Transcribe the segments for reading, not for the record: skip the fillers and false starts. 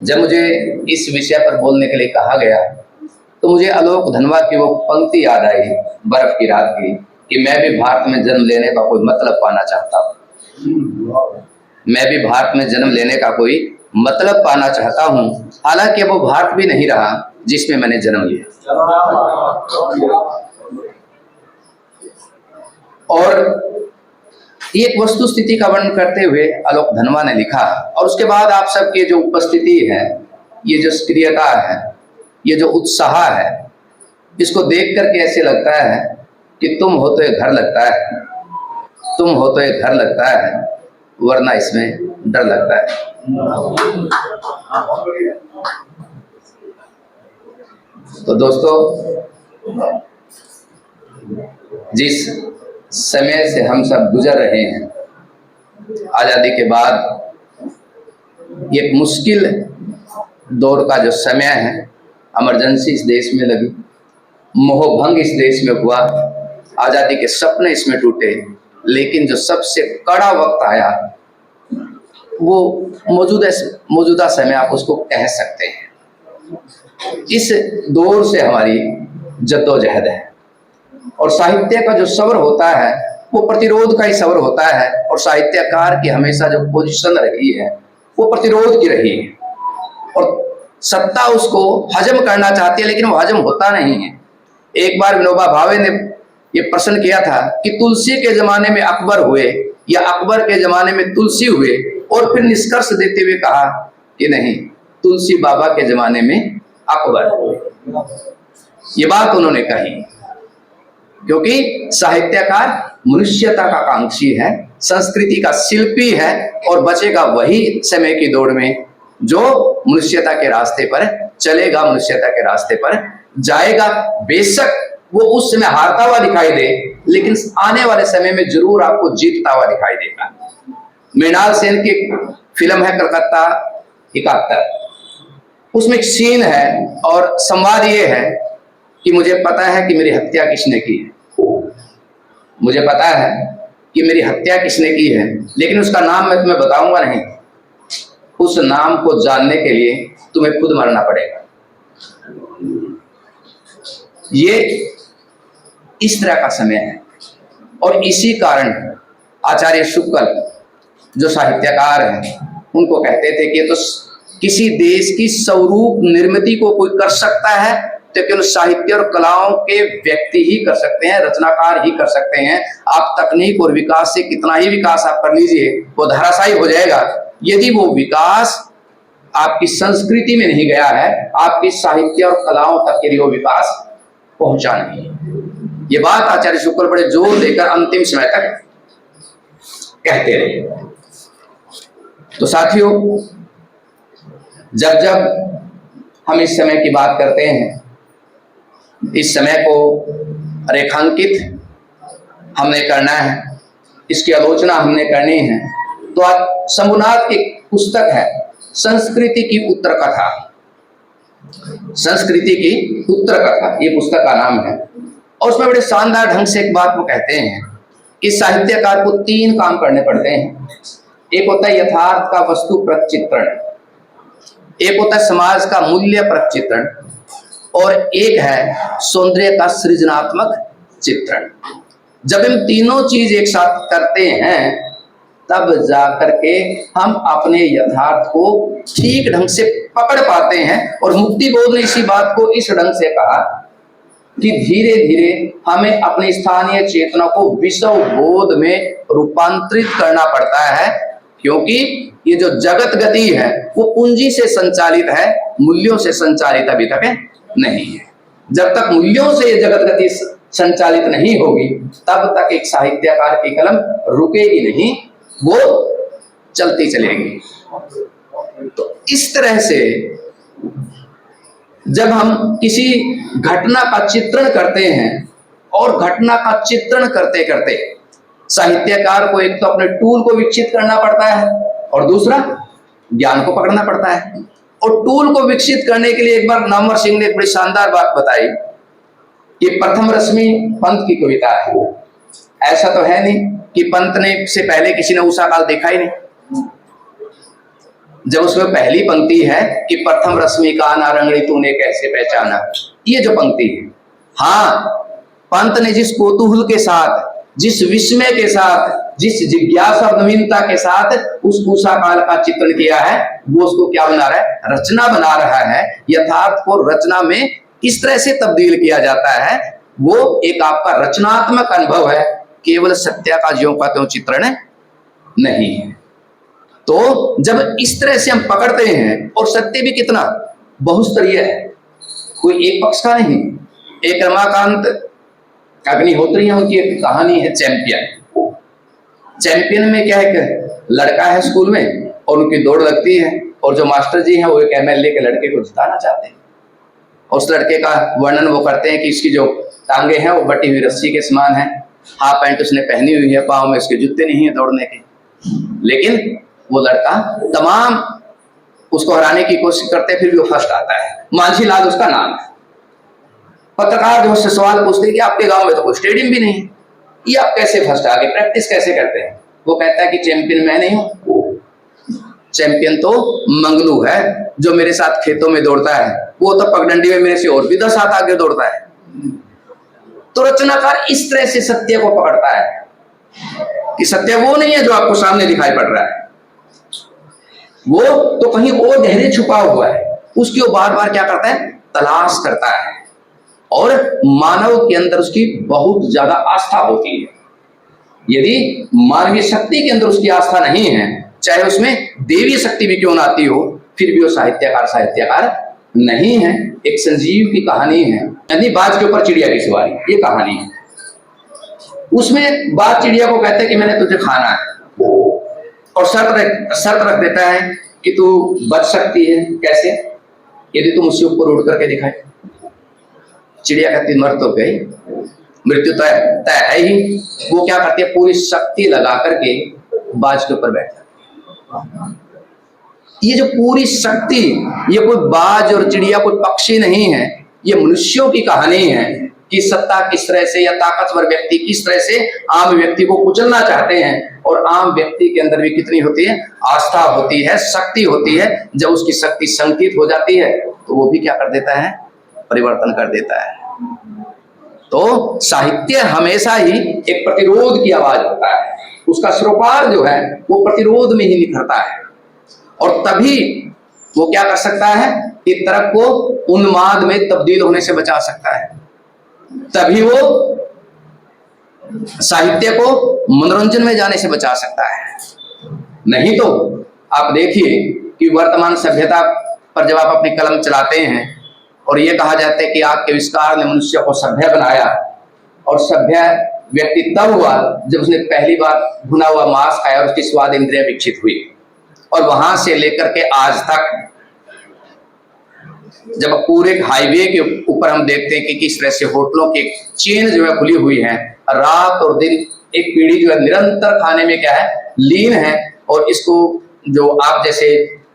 जब मुझे इस विषय पर बोलने के लिए कहा गया तो मुझे आलोक धनवा की वो पंक्ति याद आई बर्फ की रात की कि मैं भी भारत में जन्म लेने का कोई मतलब पाना चाहता हूँ। मैं भी भारत में जन्म लेने का कोई मतलब पाना चाहता हूँ। हालांकि वो भारत भी नहीं रहा जिसमें मैंने जन्म लिया। और एक वस्तु स्थिति का वर्णन करते हुए आलोक धनवा ने लिखा और उसके बाद आप सबके जो उपस्थिति है, ये जो सक्रियता है, ये जो उत्साह है, इसको देख करके ऐसे लगता है कि तुम हो तो ये घर लगता है, तुम हो तो ये घर लगता है, वरना इसमें डर लगता है। तो दोस्तों, जिस समय से हम सब गुजर रहे हैं, आज़ादी के बाद एक मुश्किल दौर का जो समय है, इमरजेंसी इस देश में लगी, मोहभंग इस देश में हुआ, आज़ादी के सपने इसमें टूटे, लेकिन जो सबसे कड़ा वक्त आया वो मौजूदा समय आप उसको कह सकते हैं। इस दौर से हमारी जद्दोजहद है और साहित्य का जो सब्र होता है वो प्रतिरोध का ही सब्र होता है और साहित्यकार की हमेशा जो पोजीशन रही है वो प्रतिरोध की रही है और सत्ता उसको हजम करना चाहती है, लेकिन वो हजम होता नहीं है। एक बार विनोबा भावे ने ये प्रश्न किया था कि तुलसी के जमाने में अकबर हुए या अकबर के जमाने में तुलसी हुए, और फिर निष्कर्ष देते हुए कहा कि नहीं, तुलसी बाबा के जमाने में अकबर हुए। ये बात उन्होंने कही क्योंकि साहित्यकार मनुष्यता का कांक्षी है, संस्कृति का शिल्पी है और बचेगा वही समय की दौड़ में जो मनुष्यता के रास्ते पर चलेगा, मनुष्यता के रास्ते पर जाएगा। बेशक वो उस समय हारता हुआ दिखाई दे, लेकिन आने वाले समय में जरूर आपको जीतता हुआ दिखाई देगा। मृणाल सेन की फिल्म है कलकत्ता 71, उसमें एक सीन है और संवाद ये है कि मुझे पता है कि मेरी हत्या किसने की है, मुझे पता है कि मेरी हत्या किसने की है, लेकिन उसका नाम मैं तुम्हें बताऊंगा नहीं। उस नाम को जानने के लिए तुम्हें खुद मरना पड़ेगा। ये इस तरह का समय है और इसी कारण आचार्य शुक्ल जो साहित्यकार हैं उनको कहते थे कि ये तो किसी देश की स्वरूप निर्मिति को कोई कर सकता है तो केवल साहित्य और कलाओं के व्यक्ति ही कर सकते हैं, रचनाकार ही कर सकते हैं। आप तकनीक और विकास से कितना ही विकास आप कर लीजिए वो धराशायी हो जाएगा यदि वो विकास आपकी संस्कृति में नहीं गया है, आपकी साहित्य और कलाओं तक के लिए वो विकास पहुंचा नहीं। ये बात आचार्य शुक्ल बड़े जोर देकर अंतिम समय तक कहते रहे। तो साथियों, जब जब हम इस समय की बात करते हैं, इस समय को रेखांकित हमने करना है, इसकी आलोचना हमने करनी है, तो आज शंभुनाथ की पुस्तक है संस्कृति की उत्तर कथा, संस्कृति की उत्तर कथा, ये पुस्तक का नाम है। और उसमें बड़े शानदार ढंग से एक बात वो कहते हैं कि साहित्यकार को 3 काम करने पड़ते हैं। एक होता है यथार्थ का वस्तु प्रचित्रण, एक होता है समाज का मूल्य प्रचित्रण और एक है सौंदर्य का सृजनात्मक चित्रण। जब हम तीनों चीज एक साथ करते हैं तब जाकर के हम अपने यथार्थ को ठीक ढंग से पकड़ पाते हैं। और मुक्ति बोध ने इसी बात को इस ढंग से कहा कि धीरे धीरे हमें अपनी स्थानीय चेतना को विश्व बोध में रूपांतरित करना पड़ता है, क्योंकि ये जो जगत गति है वो पूंजी से संचालित है, मूल्यों से संचालित अभी तक नहीं है। जब तक मूल्यों से ये जगत गति संचालित नहीं होगी तब तक एक साहित्यकार की कलम रुकेगी नहीं, वो चलती चलेगी। तो इस तरह से जब हम किसी घटना का चित्रण करते हैं और घटना का चित्रण करते करते साहित्यकार को एक तो अपने टूल को विकसित करना पड़ता है और दूसरा ज्ञान को पकड़ना पड़ता है। और टूल को विकसित करने के लिए एक बार नामवर सिंह ने एक बड़ी शानदार बात बताई कि प्रथम रश्मि पंत की कविता है। ऐसा तो है नहीं कि पंत ने से पहले किसी ने उषा काल देखा ही नहीं। जब उसमें पहली पंक्ति है कि प्रथम रश्मि का नारंगड़ी तूने कैसे पहचाना, ये जो पंक्ति है, हाँ, पंत ने जिस कौतूहल के साथ, जिस विस्मय के साथ, जिस जिज्ञासा और नवीनता के साथ उस उषा काल का चित्रण किया है, वो उसको क्या बना रहा है, रचना बना रहा है। यथार्थ को रचना में किस तरह से तब्दील किया जाता है, वो एक आपका रचनात्मक अनुभव है, केवल सत्य का ज्यों का त्यों चित्रण नहीं है। तो जब इस तरह से हम पकड़ते हैं, और सत्य भी कितना बहुस्तरीय है, कोई एक पक्ष का नहीं। एक रमाकांत अग्निहोत्री है, उनकी एक कहानी है चैंपियन। चैंपियन में क्या है कि लड़का है स्कूल में और उनकी दौड़ लगती है, और जो मास्टर जी हैं वो एक एमएलए के लड़के को जिताना चाहते हैं। और उस लड़के का वर्णन वो करते हैं कि इसकी जो टांगे हैं वो बटी हुई रस्सी के समान है, हाफ पैंट उसने पहनी हुई है, पाँव में उसके जूते नहीं है दौड़ने के, लेकिन वो लड़का तमाम उसको हराने की कोशिश करते हैं, फिर भी वो फर्स्ट आता है। मांझी लाल उसका नाम है। पत्रकार जो उससे सवाल पूछते हैं कि आपके गांव में तो कोई स्टेडियम भी नहीं, ये आप कैसे फर्स्ट आ गए, प्रैक्टिस कैसे करते हैं? वो कहता है कि चैंपियन मैं नहीं हूं, चैंपियन तो मंगलू है जो मेरे साथ खेतों में दौड़ता है, वो तो पगडंडी में मेरे से और भी 10 हाथ आगे दौड़ता है। तो रचनाकार इस तरह से सत्य को पकड़ता है कि सत्य वो नहीं है जो आपको सामने दिखाई पड़ रहा है, वो तो कहीं और गहरे छुपा हुआ है, उसकी वो बार बार क्या करता है, तलाश करता है। और मानव के अंदर उसकी बहुत ज्यादा आस्था होती है। यदि मानवीय शक्ति के अंदर उसकी आस्था नहीं है, चाहे उसमें देवीय शक्ति भी क्यों ना आती हो, फिर भी वो साहित्यकार नहीं है। एक संजीव की कहानी है, यानी बाज के ऊपर चिड़िया की सवारी, ये कहानी है। उसमें बाज चिड़िया को कहते हैं कि मैंने तुझे खाना है, और शर्त रख देता है कि तू बच सकती है, कैसे, यदि तुम उससे ऊपर उड़ करके दिखाए। चिड़िया कहती मर तो गई, मृत्यु तय है ही। वो क्या करती है, पूरी शक्ति लगा करके बाज के ऊपर बैठा। ये जो पूरी शक्ति, ये कोई बाज और चिड़िया कोई पक्षी नहीं है, ये मनुष्यों की कहानी है कि सत्ता किस तरह से या ताकतवर व्यक्ति किस तरह से आम व्यक्ति को कुचलना चाहते हैं। और आम व्यक्ति के अंदर भी कितनी होती है, आस्था होती है, शक्ति होती है। जब उसकी शक्ति संकित हो जाती है तो वो भी क्या कर देता है, परिवर्तन कर देता है। तो साहित्य हमेशा ही एक प्रतिरोध की आवाज होता है, उसका सरोकार जो है वो प्रतिरोध में ही निखरता है। और तभी वो क्या कर सकता है, एक तरफ को उन्माद में तब्दील होने से बचा सकता है, तभी वो साहित्य को मनोरंजन में जाने से बचा सकता है। नहीं तो आप देखिए कि वर्तमान सभ्यता पर जब आप अपनी कलम चलाते हैं और ये कहा जाता है कि आपके आविष्कार ने मनुष्य को सभ्य बनाया, और सभ्य व्यक्ति तब हुआ जब उसने पहली बार भुना हुआ मांस खाया और उसकी स्वाद इंद्रियां विकसित हुई। और वहां से लेकर के आज तक जब पूरे हाईवे के ऊपर हम देखते हैं कि किस तरह से होटलों की चेन जो है खुली हुई है, रात और दिन एक पीढ़ी जो है निरंतर खाने में क्या है, लीन है। और इसको जो आप जैसे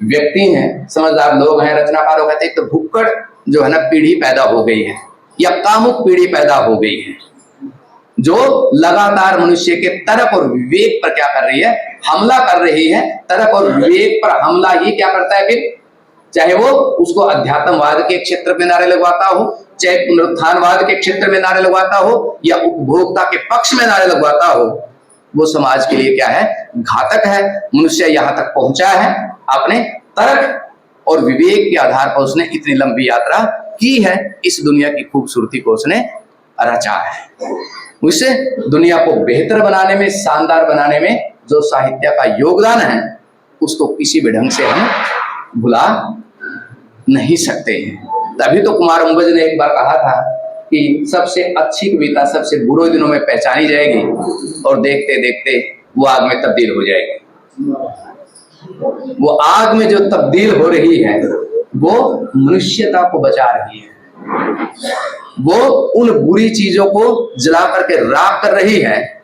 व्यक्ति हैं, समझदार लोग हैं, रचनाकार कहते हैं, तो भुक्कड़ जो है ना पीढ़ी पैदा हो गई है, या कामुक पीढ़ी पैदा हो गई है, जो लगातार मनुष्य के तर्क और विवेक पर क्या कर रही है, हमला कर रही है। तर्क और विवेक पर हमला ही क्या करता है फिर, चाहे वो उसको अध्यात्मवाद के क्षेत्र में नारे लगवाता हो, चाहे पुनरुत्थानवाद के क्षेत्र में नारे लगवाता हो, या उपभोक्ता के पक्ष में नारे लगवाता हो, वो समाज के लिए क्या है, घातक है। मनुष्य यहाँ तक पहुंचा है, अपने तर्क और विवेक के आधार पर उसने इतनी लंबी यात्रा की है, इस दुनिया की खूबसूरती को उसने रचा है। उससे दुनिया को बेहतर बनाने में, शानदार बनाने में जो साहित्य का योगदान है, उसको किसी भी ढंग से हम भुला नहीं सकते हैं। तभी तो कुमार अंबुज ने एक बार कहा था कि सबसे अच्छी कविता सबसे बुरे दिनों में पहचानी जाएगी, और देखते देखते वो आग में तब्दील हो जाएगी। वो आग में जो तब्दील हो रही है वो मनुष्यता को बचा रही है, वो उन बुरी चीजों को जला करके राख कर रही है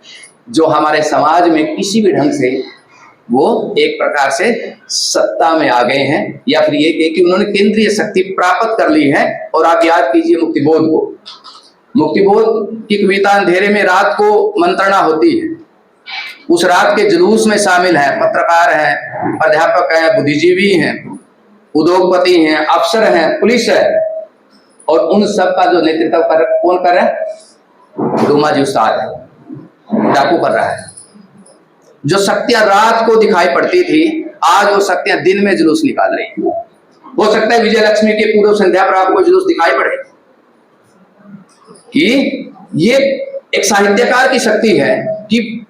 जो हमारे समाज में किसी भी ढंग से वो एक प्रकार से सत्ता में आ गए हैं, या फिर ये कि उन्होंने केंद्रीय शक्ति प्राप्त कर ली है। और आप याद कीजिए मुक्तिबोध को, मुक्तिबोध की कविता अंधेरे में रात को मंत्रणा होती है, उस रात के जुलूस में शामिल हैं, पत्रकार हैं, अध्यापक हैं, बुद्धिजीवी हैं, उद्योगपति हैं, अफसर हैं, पुलिस है, और उन सब का जो नेतृत्व कौन कर रहा है? डूमा जी उस्ताद है, डाकू कर रहा है। जो शक्तियां रात को दिखाई पड़ती थी, आज वो शक्तियां दिन में जुलूस निकाल रही हैं। हो सकता है विजय लक्ष्मी के पूर्व संध्या पर आपको जुलूस दिखाई पड़े कि ये एक साहित्यकार की शक्ति है कि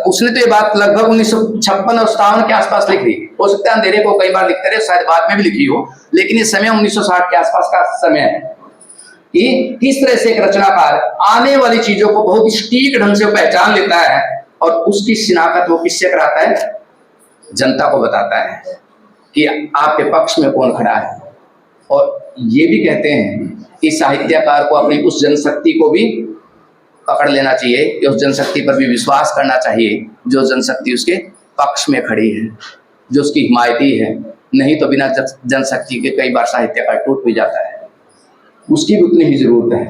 उसने तो ये बात लगभग 1956 और 57 के आसपास लिख दी। हो सकता है अंधेरे को कई बार लिखते रहे, शायद बाद में भी लिखी हो, लेकिन ये समय 1960 के आसपास का समय है कि किस तरह से एक रचनाकार आने वाली चीजों को बहुत सटीक ढंग से पहचान लेता है और उसकी शिनाख्त वो किससे कराता है? जनता को बताता है कि आपके पक्ष में कौन खड़ा है। और ये भी कहते हैं कि साहित्यकार को अपनी उस जनशक्ति को भी पकड़ लेना चाहिए, कि उस जनशक्ति पर भी विश्वास करना चाहिए जो जनशक्ति उसके पक्ष में खड़ी है, जो उसकी हिमायती है। नहीं तो बिना जनशक्ति के कई बार साहित्यकार टूट भी जाता है। उसकी भी उतनी ही जरूरत है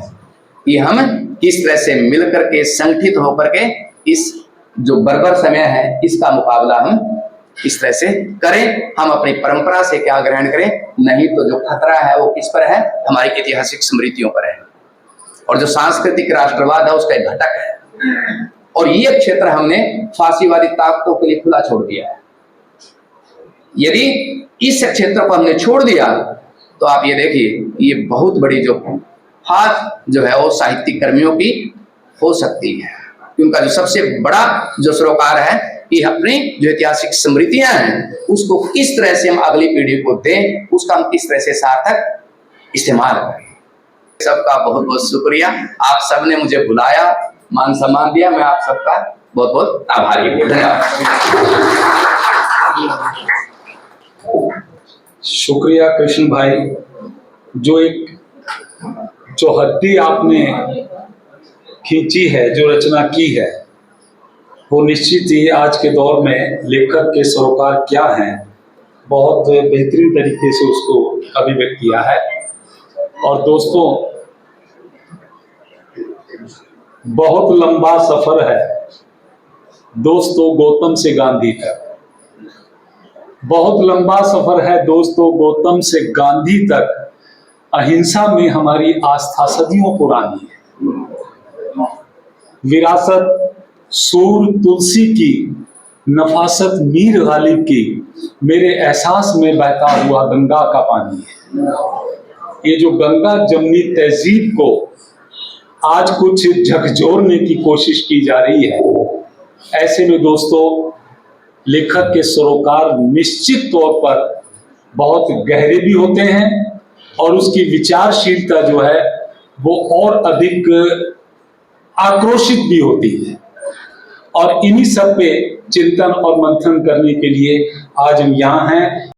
कि हम किस तरह से मिलकर के संगठित होकर के इस जो बर्बर समय है इसका मुकाबला हम किस तरह से करें। हम अपनी परंपरा से क्या ग्रहण करें, नहीं तो जो खतरा है वो किस पर है? हमारी ऐतिहासिक स्मृतियों पर है, और जो सांस्कृतिक राष्ट्रवाद है उसका एक घटक है। और ये क्षेत्र हमने फांसीवादी ताकतों के लिए खुला छोड़ दिया है। यदि इस क्षेत्र को हमने छोड़ दिया तो आप ये देखिए ये बहुत बड़ी जो हाथ जो है वो साहित्यिक कर्मियों की हो सकती है। उनका जो सबसे बड़ा जो सरोकार है कि अपनी जो ऐतिहासिक स्मृतियां हैं उसको किस तरह से हम अगली पीढ़ी को दें, उसका हम किस तरह से सार्थक इस्तेमाल करें। सबका बहुत बहुत शुक्रिया। आप सबने मुझे बुलाया, मान सम्मान दिया, मैं आप सबका बहुत बहुत आभारी हूँ। धन्यवाद। शुक्रिया कृष्ण भाई। जो एक चौहद्दी आपने खींची है, जो रचना की है, वो निश्चित ही आज के दौर में लेखक के सरोकार क्या हैं, बहुत बेहतरीन तरीके से उसको अभिव्यक्त किया है। और दोस्तों, बहुत लंबा सफर है दोस्तों गौतम से गांधी तक। बहुत लंबा सफर है दोस्तों गौतम से गांधी तक। अहिंसा में हमारी आस्था सदियों पुरानी है। विरासत सूर तुलसी की, नफासत मीर गालिब की, मेरे एहसास में बहता हुआ गंगा का पानी है। ये जो गंगा जमनी तहजीब को आज कुछ झकझोरने की कोशिश की जा रही है, ऐसे में दोस्तों लेखक के सरोकार निश्चित तौर पर बहुत गहरे भी होते हैं और उसकी विचारशीलता जो है वो और अधिक आक्रोशित भी होती है। और इन्हीं सब पे चिंतन और मंथन करने के लिए आज हम यहाँ हैं।